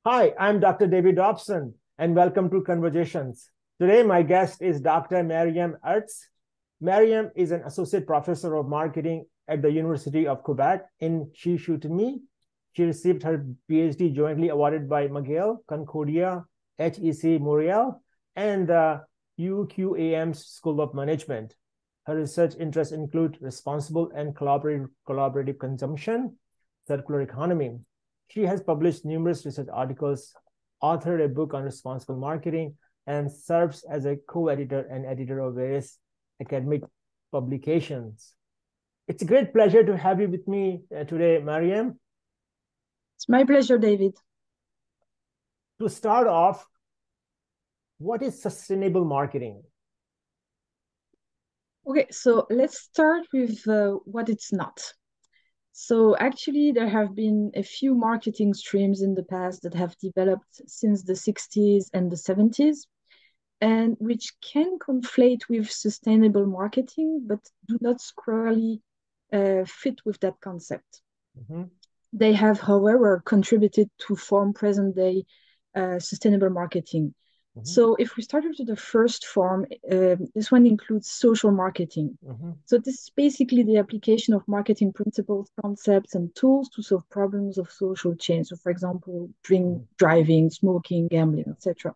Hi, I'm Dr. David Dobson, and welcome to Conversations. Today, my guest is Dr. Myriam Ertz. Myriam is an associate professor of marketing at the University of Quebec in Chicoutimi. She received her PhD jointly awarded by McGill, Concordia, HEC Montréal, and the UQAM's School of Management. Her research interests include responsible and collaborative consumption, circular economy. She has published numerous research articles, authored a book on responsible marketing, and serves as a co-editor and editor of various academic publications. It's a great pleasure to have you with me today, Myriam. It's my pleasure, David. To start off, what is sustainable marketing? Okay, so let's start with what it's not. So actually, there have been a few marketing streams in the past that have developed since the 60s and the 70s, and which can conflate with sustainable marketing, but do not squarely fit with that concept. Mm-hmm. They have, however, contributed to form present-day sustainable marketing. Mm-hmm. So if we start with the first form, this one includes social marketing. Mm-hmm. So this is basically the application of marketing principles, concepts, and tools to solve problems of social change. So for example, driving, smoking, gambling, etc.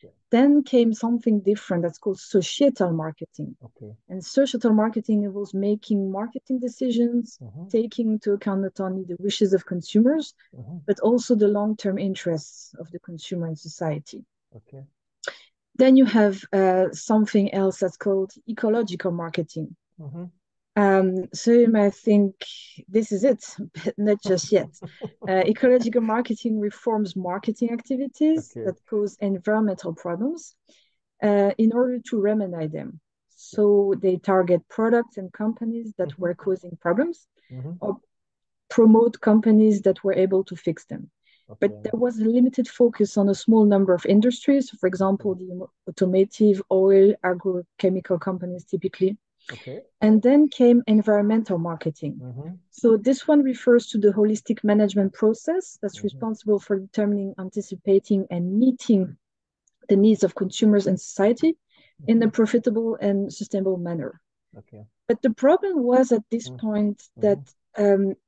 Yeah. Then came something different that's called societal marketing. Okay. And societal marketing involves making marketing decisions, mm-hmm. taking into account not only the wishes of consumers, mm-hmm. but also the long-term interests of the consumer and society. Okay. Then you have something else that's called ecological marketing. Mm-hmm. So you might think this is it, but not just yet. Ecological marketing reforms marketing activities that cause environmental problems in order to remedy them. So they target products and companies that mm-hmm. were causing problems mm-hmm. or promote companies that were able to fix them. Okay. But there was a limited focus on a small number of industries. For example, the automotive, oil, agrochemical companies typically. Okay. And then came environmental marketing. Mm-hmm. So this one refers to the holistic management process that's mm-hmm. responsible for determining, anticipating, and meeting the needs of consumers and society mm-hmm. in a profitable and sustainable manner. Okay. But the problem was at this mm-hmm. point that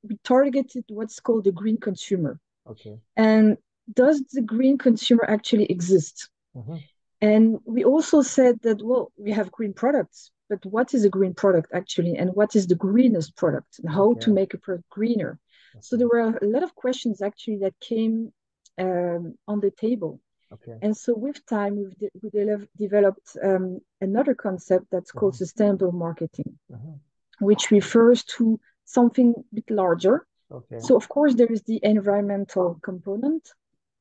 we targeted what's called the green consumer. Okay. And does the green consumer actually exist? Mm-hmm. And we also said that, well, we have green products, but what is a green product actually? And what is the greenest product? And how to make a product greener? Okay. So there were a lot of questions actually that came on the table. Okay. And so with time, we developed another concept that's called mm-hmm. sustainable marketing, mm-hmm. which refers to something a bit larger. Okay. So of course there is the environmental component,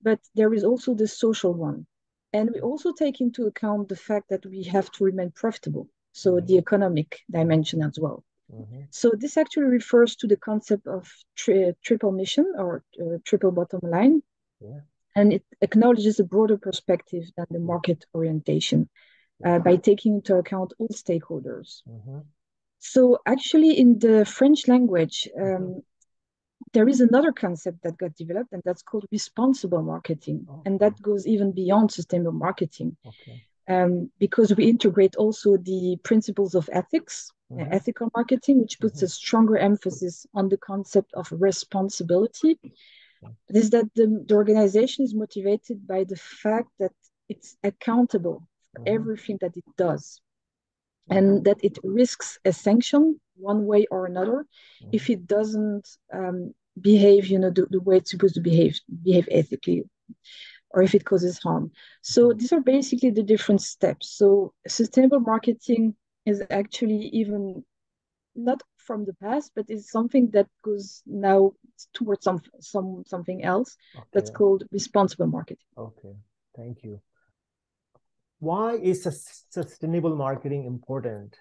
but there is also the social one. And we also take into account the fact that we have to remain profitable. So mm-hmm. the economic dimension as well. Mm-hmm. So this actually refers to the concept of triple mission or triple bottom line. Yeah. And it acknowledges a broader perspective than the market orientation by taking into account all stakeholders. Mm-hmm. So actually in the French language, mm-hmm. there is another concept that got developed, and that's called responsible marketing. Okay. And that goes even beyond sustainable marketing. Okay. Because we integrate also the principles of ethics, mm-hmm. Ethical marketing, which puts mm-hmm. a stronger emphasis on the concept of responsibility. Is that the organization is motivated by the fact that it's accountable for mm-hmm. everything that it does. And that it risks a sanction one way or another mm-hmm. if it doesn't behave, the way it's supposed to behave ethically, or if it causes harm. So these are basically the different steps. So sustainable marketing is actually even not from the past, but is something that goes now towards something else okay. that's called responsible marketing. Okay, thank you. Why is sustainable marketing important?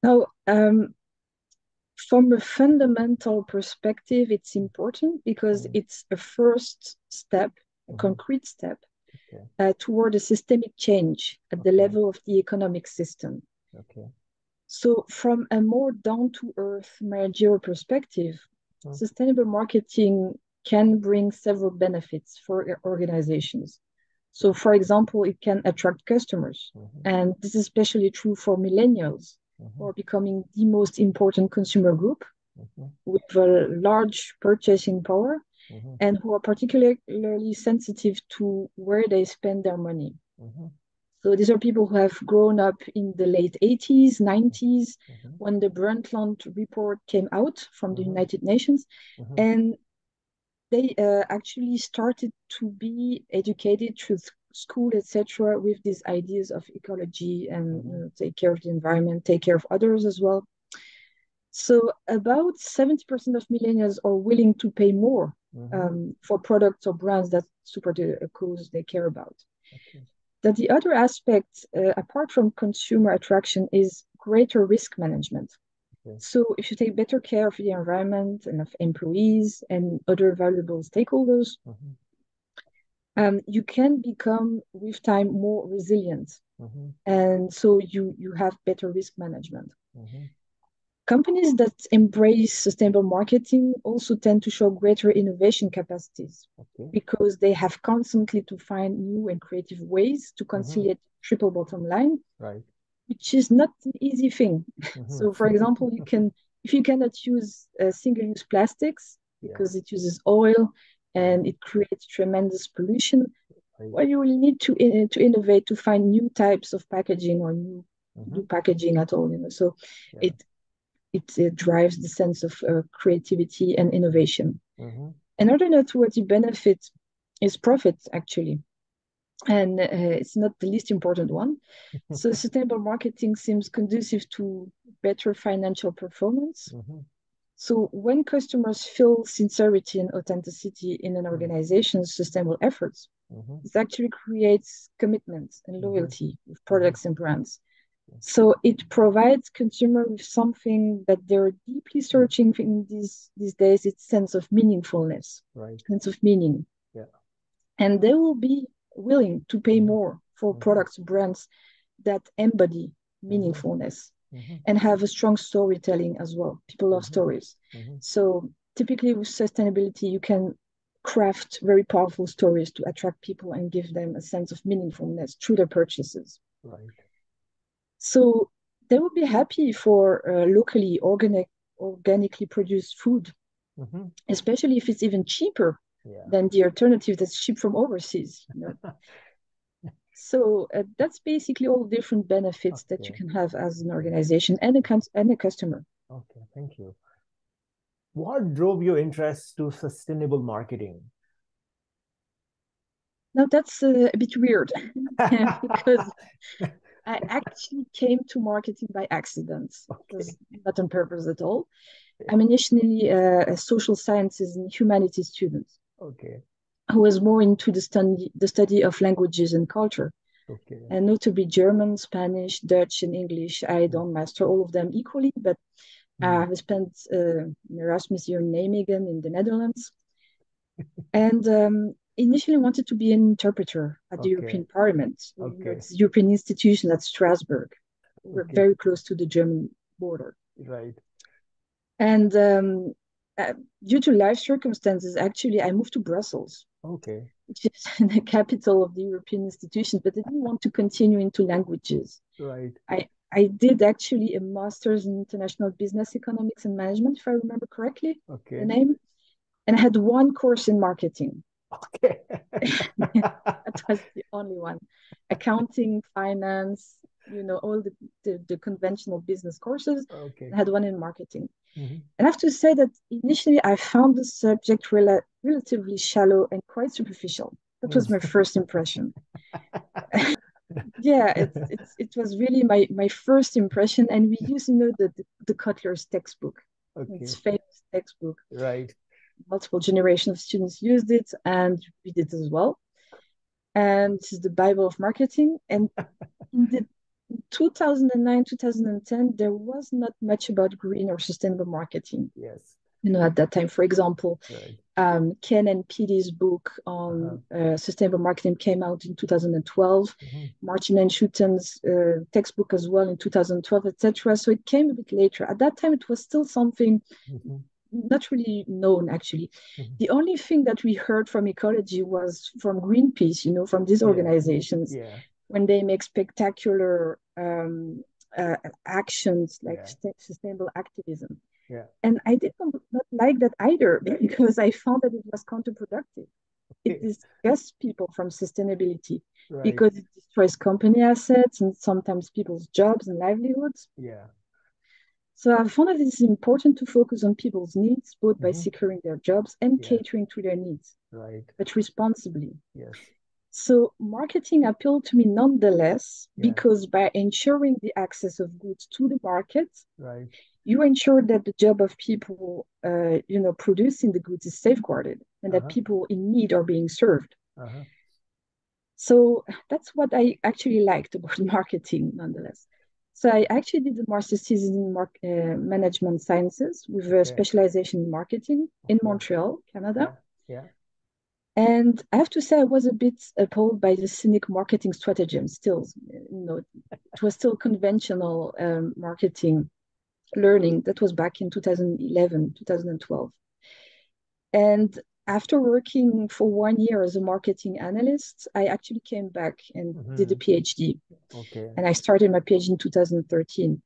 Now, from a fundamental perspective, it's important because mm-hmm. it's a first step, a mm-hmm. concrete step okay. Toward a systemic change at okay. the level of the economic system. Okay. So from a more down-to-earth managerial perspective, mm-hmm. sustainable marketing can bring several benefits for organizations. So, for example, it can attract customers. And this is especially true for millennials, who are becoming the most important consumer group with a large purchasing power and who are particularly sensitive to where they spend their money. So these are people who have grown up in the late 80s, 90s, when the Brundtland report came out from the United Nations. And they actually started to be educated through school, etc., with these ideas of ecology and take care of the environment, take care of others as well. So about 70% of millennials are willing to pay more for products or brands that support a cause they care about. That the other aspect, apart from consumer attraction, is greater risk management. So if you take better care of the environment and of employees and other valuable stakeholders, you can become, with time, more resilient. And so you have better risk management. Companies that embrace sustainable marketing also tend to show greater innovation capacities because they have constantly to find new and creative ways to conciliate triple bottom line, which is not an easy thing. So, for example, if you cannot use single-use plastics because it uses oil and it creates tremendous pollution, well, you will need to innovate to find new types of packaging or new packaging at all. So it drives the sense of creativity and innovation. Another noteworthy benefit is profit, actually. And it's not the least important one. So sustainable marketing seems conducive to better financial performance. So when customers feel sincerity and authenticity in an organization's sustainable efforts, it actually creates commitment and loyalty with products and brands. So it provides consumers with something that they're deeply searching in these days. It's sense of meaningfulness, sense of meaning. And they will be willing to pay more for products, brands that embody meaningfulness and have a strong storytelling as well. People love stories. So typically with sustainability, you can craft very powerful stories to attract people and give them a sense of meaningfulness through their purchases. So they will be happy for locally organically produced food, especially if it's even cheaper than the alternative that's shipped from overseas. So that's basically all different benefits that you can have as an organization and a customer. Okay, thank you. What drove your interest to sustainable marketing? Now that's a bit weird because I actually came to marketing by accident. It was not on purpose at all. I'm initially a social sciences and humanities student who was more into the study of languages and culture. And notably German, Spanish, Dutch, and English. I don't master all of them equally, but I spent an Erasmus year in Nijmegen in the Netherlands. And initially wanted to be an interpreter at the European Parliament. It's the European institution at Strasbourg. We're very close to the German border. And due to life circumstances, actually, I moved to Brussels, which is the capital of the European institution, but I didn't want to continue into languages. I did actually a master's in international business economics and management, if I remember correctly, the name. And I had one course in marketing. That was the only one. Accounting, finance, all the conventional business courses. I had one in marketing. And I have to say that initially I found the subject relatively shallow and quite superficial. That was my first impression. It was really my first impression. And we used, the Cutler's textbook. It's famous textbook. Multiple generations of students used it, and we did as well. And this is the Bible of marketing. And in 2009, 2010, there was not much about green or sustainable marketing. At that time, for example, Ken and Petey's book on sustainable marketing came out in 2012. Martin and Schuten's textbook as well in 2012, etc. So it came a bit later. At that time, it was still something not really known actually. Mm-hmm. The only thing that we heard from ecology was from Greenpeace, from these organizations, when they make spectacular actions like sustainable activism. Yeah. And I did not like that either, because I found that it was counterproductive. It disgusts people from sustainability because it destroys company assets and sometimes people's jobs and livelihoods. Yeah. So I found that it is important to focus on people's needs, both by securing their jobs and catering to their needs, but responsibly. Yes. So marketing appealed to me nonetheless, because by ensuring the access of goods to the market, you ensure that the job of people, producing the goods is safeguarded, and that people in need are being served. So that's what I actually liked about marketing, nonetheless. So I actually did a master's thesis in management sciences with a specialization in marketing in Montreal, Canada. And I have to say, I was a bit appalled by the cynic marketing stratagem. Still, it was still conventional marketing learning. That was back in 2011, 2012. And after working for 1 year as a marketing analyst, I actually came back and did a PhD. And I started my PhD in 2013.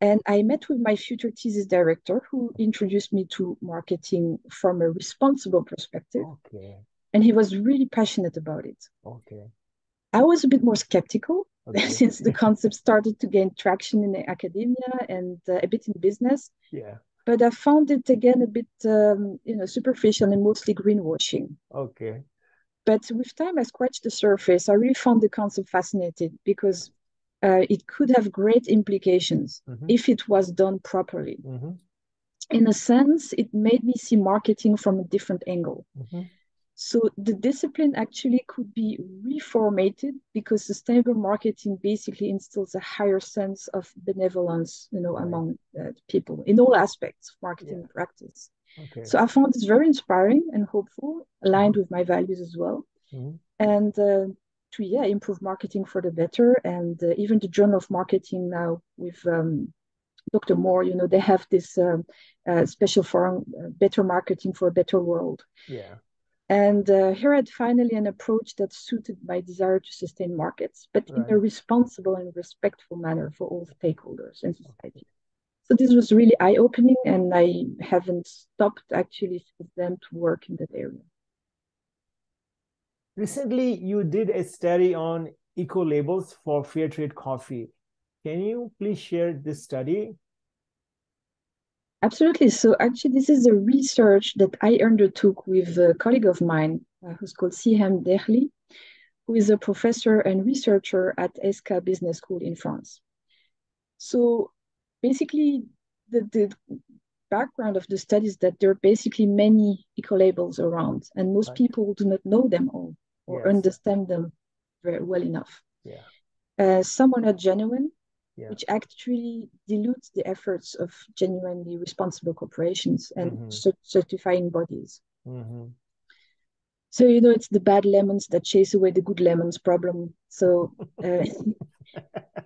And I met with my future thesis director, who introduced me to marketing from a responsible perspective. And he was really passionate about it. I was a bit more skeptical since the concept started to gain traction in academia and a bit in business. But I found it again a bit, superficial and mostly greenwashing. But with time, I scratched the surface. I really found the concept fascinating because it could have great implications if it was done properly. In a sense, it made me see marketing from a different angle. So the discipline actually could be reformatted, because sustainable marketing basically instills a higher sense of benevolence, among people in all aspects of marketing practice. So I found this very inspiring and hopeful, aligned with my values as well. And to improve marketing for the better. And even the Journal of Marketing now with Dr. Moore, they have this special forum, Better Marketing for a Better World. And here I had finally an approach that suited my desire to sustain markets, but in a responsible and respectful manner for all stakeholders in society. So this was really eye-opening, and I haven't stopped actually since then to work in that area. Recently, you did a study on eco-labels for fair trade coffee. Can you please share this study? Absolutely. So actually, this is a research that I undertook with a colleague of mine who's called Sihem Derli, who is a professor and researcher at HEC Business School in France. So basically, the background of the study is that there are basically many eco-labels around, and most people do not know them all or understand them very well enough. Some are not genuine, which actually dilutes the efforts of genuinely responsible corporations and certifying bodies. So, it's the bad lemons that chase away the good lemons problem. So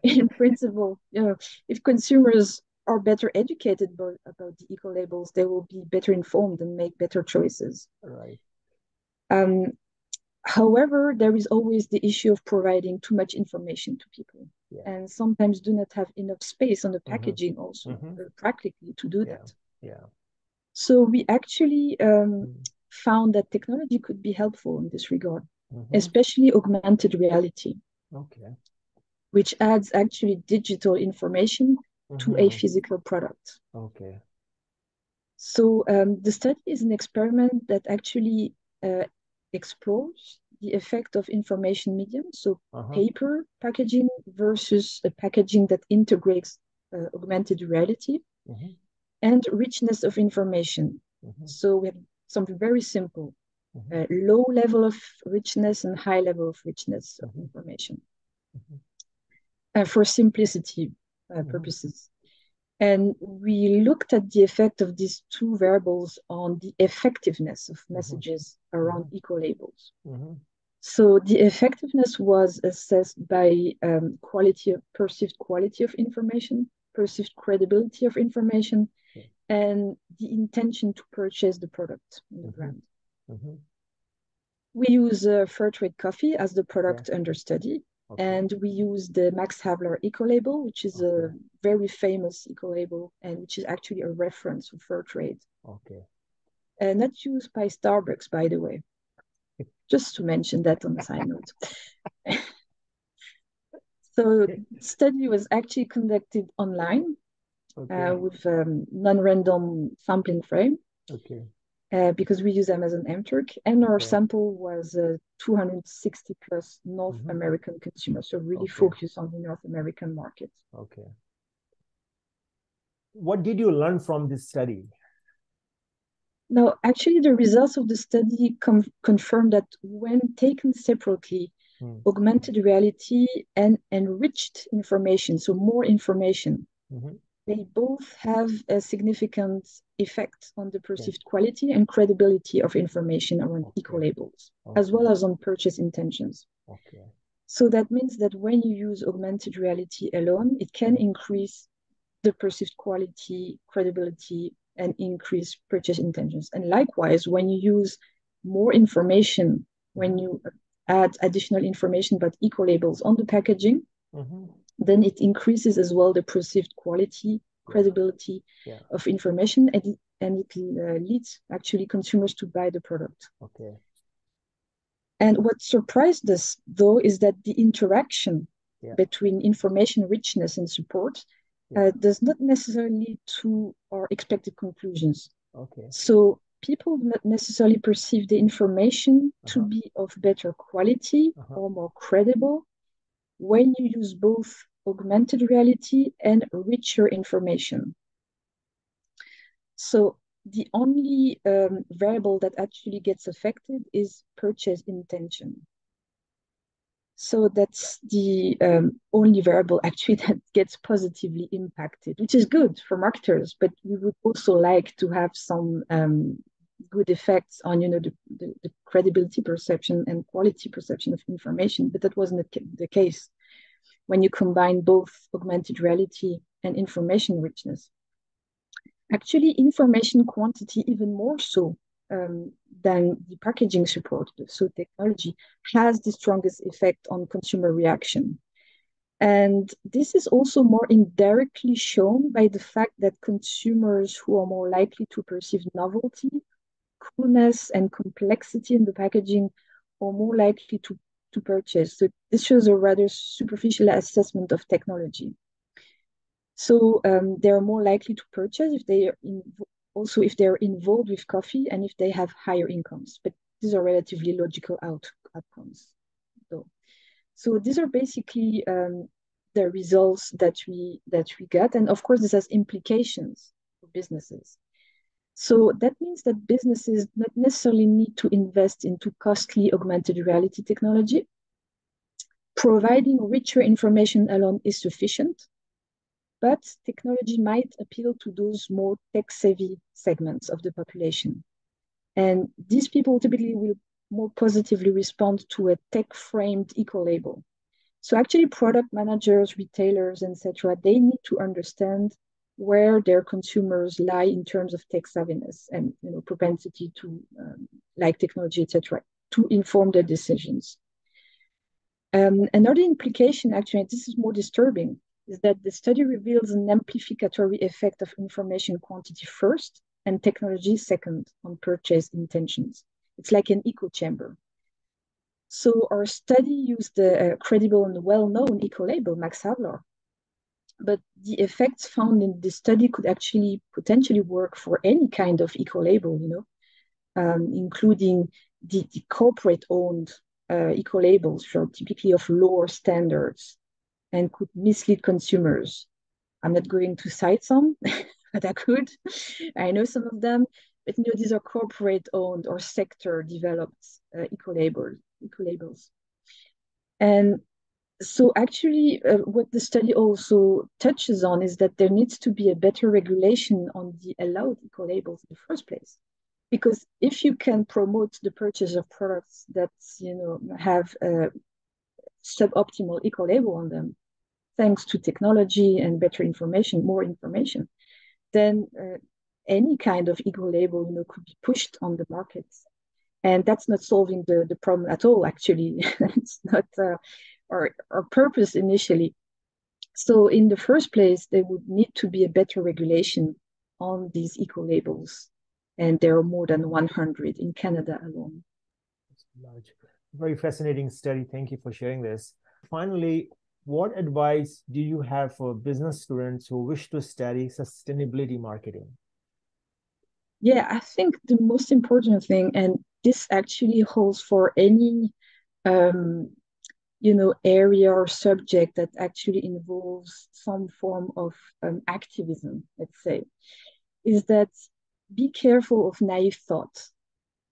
in principle, if consumers are better educated about the eco-labels, they will be better informed and make better choices. However, there is always the issue of providing too much information to people, and sometimes do not have enough space on the packaging also, practically, to do that. So we actually found that technology could be helpful in this regard, especially augmented reality, which adds actually digital information to a physical product. So the study is an experiment that actually explores the effect of information mediums, so paper packaging versus a packaging that integrates augmented reality, and richness of information. So we have something very simple, low level of richness and high level of richness of information for simplicity purposes. And we looked at the effect of these two variables on the effectiveness of messages around eco-labels. So the effectiveness was assessed by perceived quality of information, perceived credibility of information, and the intention to purchase the product in the brand. Mm-hmm. We use fair trade coffee as the product under study. Okay. And we use the Max Havelaar eco-label, which is a very famous eco-label and which is actually a reference for fair trade. Okay. Not used by Starbucks, by the way. Just to mention that on the side note. So the study was actually conducted online with non-random sampling frame. Okay. Because we use Amazon MTurk, and our sample was 260 plus North American consumers, so really focus on the North American market. Okay. What did you learn from this study? Now, actually, the results of the study confirm that when taken separately, augmented reality and enriched information, so more information, they both have a significant effect on the perceived quality and credibility of information around eco-labels, as well as on purchase intentions. Okay. So that means that when you use augmented reality alone, it can increase the perceived quality, credibility, and increase purchase intentions. And likewise, when you use more information, when you add additional information about eco-labels on the packaging, then it increases as well the perceived quality, credibility of information, and it leads actually consumers to buy the product. Okay. And what surprised us, though, is that the interaction between information richness and support does not necessarily lead to our expected conclusions. Okay. So people do not necessarily perceive the information to be of better quality or more credible when you use both augmented reality and richer information. So the only variable that actually gets affected is purchase intention. So that's the only variable actually that gets positively impacted, which is good for marketers, but we would also like to have some good effects on, the credibility perception and quality perception of information, but that wasn't the case when you combine both augmented reality and information richness. Actually, information quantity, even more so than the packaging support, so technology, has the strongest effect on consumer reaction. And this is also more indirectly shown by the fact that consumers who are more likely to perceive novelty, coolness, and complexity in the packaging are more likely to purchase. So this shows a rather superficial assessment of technology. So they are more likely to purchase if they are if they're involved with coffee and if they have higher incomes. But these are relatively logical outcomes, though. So these are basically the results that we got, and of course this has implications for businesses. So that means that businesses not necessarily need to invest into costly augmented reality technology. Providing richer information alone is sufficient, but technology might appeal to those more tech-savvy segments of the population. And these people typically will more positively respond to a tech-framed eco-label. So actually product managers, retailers, etc., they need to understand where their consumers lie in terms of tech savviness and propensity to like technology, etc., to inform their decisions. Another implication, actually, this is more disturbing, is that the study reveals an amplificatory effect of information quantity first and technology second on purchase intentions. It's like an echo chamber. So our study used a credible and well-known eco-label, Max Havelaar. But the effects found in this study could actually potentially work for any kind of eco-label, including the corporate-owned eco-labels, which are typically of lower standards and could mislead consumers. I'm not going to cite some, but I could. I know some of them, but these are corporate-owned or sector-developed eco-labels. And so actually, what the study also touches on is that there needs to be a better regulation on the allowed eco-labels in the first place. Because if you can promote the purchase of products that have a suboptimal eco-label on them, thanks to technology and better information, more information, then any kind of eco-label, could be pushed on the markets. And that's not solving the problem at all, actually. It's not our purpose initially. So in the first place, there would need to be a better regulation on these eco-labels. And there are more than 100 in Canada alone. Large. Very fascinating study. Thank you for sharing this. Finally, what advice do you have for business students who wish to study sustainability marketing? Yeah, I think the most important thing, and this actually holds for any area or subject that actually involves some form of activism, let's say, is that be careful of naive thought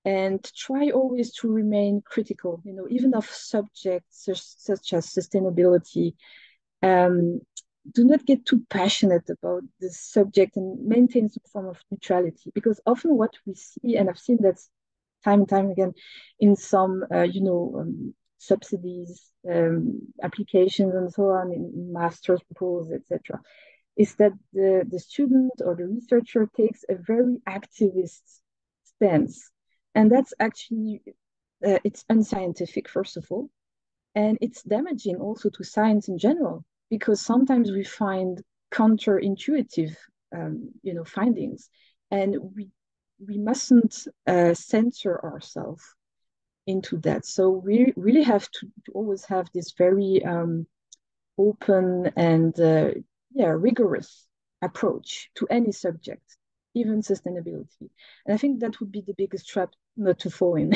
and try always to remain critical, even of subjects such as sustainability. Do not get too passionate about the subject and maintain some form of neutrality, because often what we see, and I've seen that time and time again in some, subsidies, applications and so on, in master's proposals, etc., is that the student or the researcher takes a very activist stance. And that's actually, it's unscientific, first of all. And it's damaging also to science in general, because sometimes we find counterintuitive, findings. And we mustn't censor ourselves into that. So we really have to always have this very open and rigorous approach to any subject, even sustainability. And I think that would be the biggest trap not to fall in.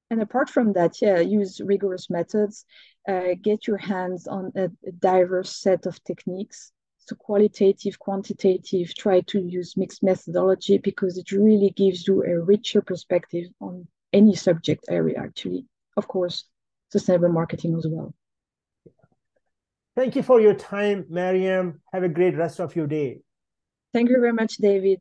And apart from that, use rigorous methods, get your hands on a diverse set of techniques. So qualitative, quantitative, try to use mixed methodology, because it really gives you a richer perspective on any subject area, actually. Of course, sustainable marketing as well. Thank you for your time, Myriam. Have a great rest of your day. Thank you very much, David.